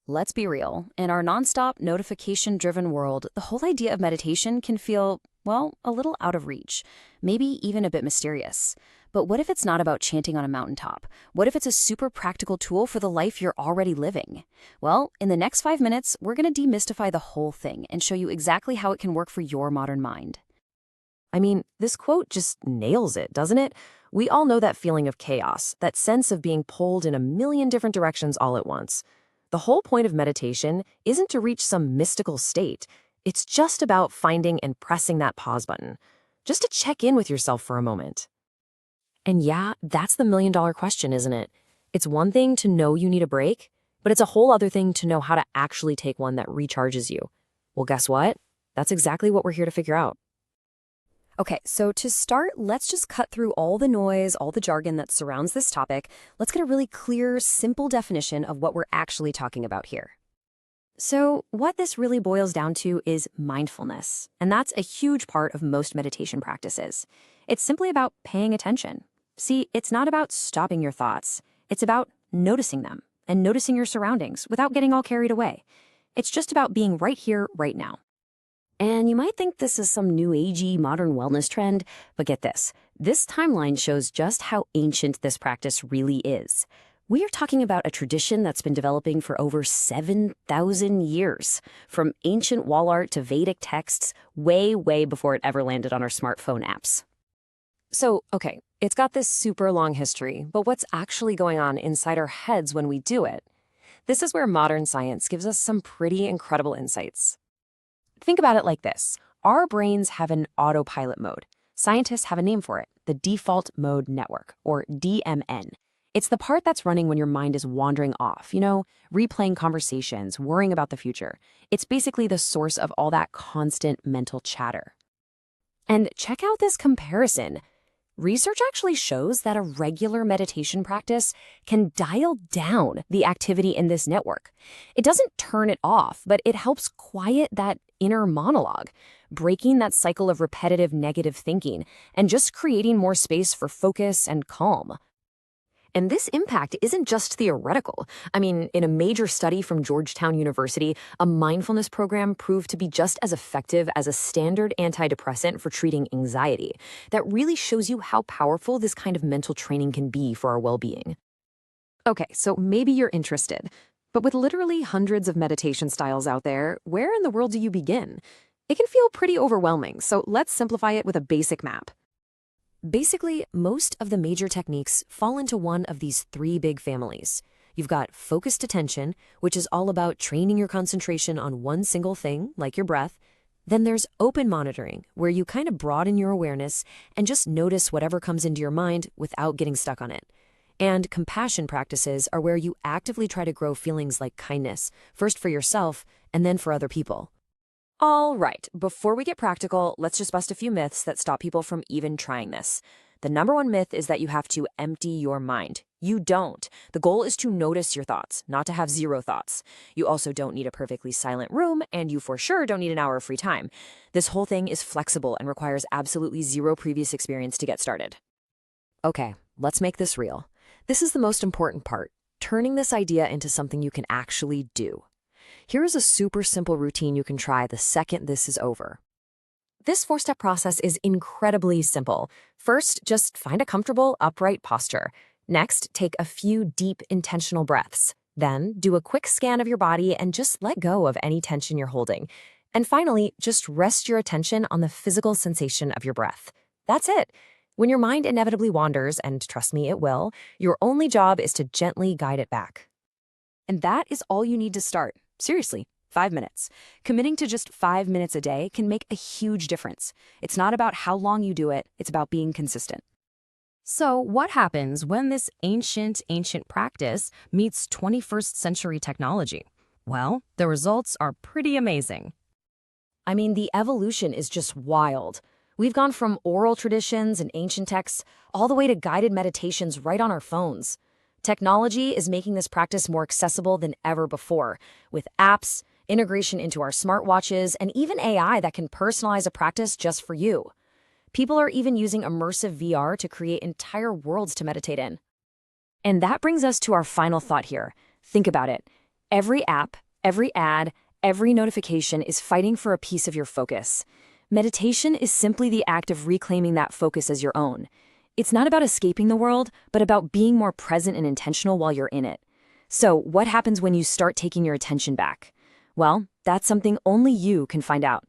Let's be real. In our nonstop, notification-driven world, the whole idea of meditation can feel, well, a little out of reach, maybe even a bit mysterious. But what if it's not about chanting on a mountaintop? What if it's a super practical tool for the life you're already living? Well, in the next 5 minutes, we're going to demystify the whole thing and show you exactly how it can work for your modern mind. I mean, this quote just nails it, doesn't it? We all know that feeling of chaos, that sense of being pulled in a million different directions all at once. The whole point of meditation isn't to reach some mystical state. It's just about finding and pressing that pause button, just to check in with yourself for a moment. And yeah, that's the million-dollar question, isn't it? It's one thing to know you need a break, but it's a whole other thing to know how to actually take one that recharges you. Well, guess what? That's exactly what we're here to figure out. Okay, so to start, let's just cut through all the noise, all the jargon that surrounds this topic. Let's get a really clear, simple definition of what we're actually talking about here. So what this really boils down to is mindfulness, and that's a huge part of most meditation practices. It's simply about paying attention. See, it's not about stopping your thoughts. It's about noticing them and noticing your surroundings without getting all carried away. It's just about being right here, right now. And you might think this is some new agey modern wellness trend, but get this. This timeline shows just how ancient this practice really is. We are talking about a tradition that's been developing for over 7,000 years, from ancient wall art to Vedic texts, way, way before it ever landed on our smartphone apps. So, okay, it's got this super long history, but what's actually going on inside our heads when we do it? This is where modern science gives us some pretty incredible insights. Think about it like this. Our brains have an autopilot mode. Scientists have a name for it, the default mode network, or DMN. It's the part that's running when your mind is wandering off, replaying conversations, worrying about the future. It's basically the source of all that constant mental chatter. And check out this comparison. Research actually shows that a regular meditation practice can dial down the activity in this network. It doesn't turn it off, but it helps quiet that inner monologue, breaking that cycle of repetitive negative thinking and just creating more space for focus and calm. And this impact isn't just theoretical. I mean, in a major study from Georgetown University, a mindfulness program proved to be just as effective as a standard antidepressant for treating anxiety. That really shows you how powerful this kind of mental training can be for our well-being. Okay, so maybe you're interested, but with literally hundreds of meditation styles out there, where in the world do you begin? It can feel pretty overwhelming, so let's simplify it with a basic map. Basically, most of the major techniques fall into one of these three big families. You've got focused attention, which is all about training your concentration on one single thing, like your breath. Then there's open monitoring, where you kind of broaden your awareness and just notice whatever comes into your mind without getting stuck on it. And compassion practices are where you actively try to grow feelings like kindness, first for yourself and then for other people. All right, before we get practical, let's just bust a few myths that stop people from even trying this. The number one myth is that you have to empty your mind. You don't. The goal is to notice your thoughts, not to have zero thoughts. You also don't need a perfectly silent room, and you for sure don't need an hour of free time. This whole thing is flexible and requires absolutely zero previous experience to get started. Okay, let's make this real. This is the most important part, turning this idea into something you can actually do. Here is a super simple routine you can try the second this is over. This 4-step process is incredibly simple. First, just find a comfortable, upright posture. Next, take a few deep, intentional breaths. Then, do a quick scan of your body and just let go of any tension you're holding. And finally, just rest your attention on the physical sensation of your breath. That's it. When your mind inevitably wanders, and trust me, it will, your only job is to gently guide it back. And that is all you need to start. Seriously, 5 minutes. Committing to just 5 minutes a day can make a huge difference. It's not about how long you do it, it's about being consistent. So what happens when this ancient practice meets 21st century technology? Well, the results are pretty amazing. I mean, the evolution is just wild. We've gone from oral traditions and ancient texts all the way to guided meditations right on our phones. Technology is making this practice more accessible than ever before, with apps, integration into our smartwatches, and even AI that can personalize a practice just for you. People are even using immersive VR to create entire worlds to meditate in. And that brings us to our final thought here. Think about it. Every app, every ad, every notification is fighting for a piece of your focus. Meditation is simply the act of reclaiming that focus as your own. It's not about escaping the world, but about being more present and intentional while you're in it. So, what happens when you start taking your attention back? Well, that's something only you can find out.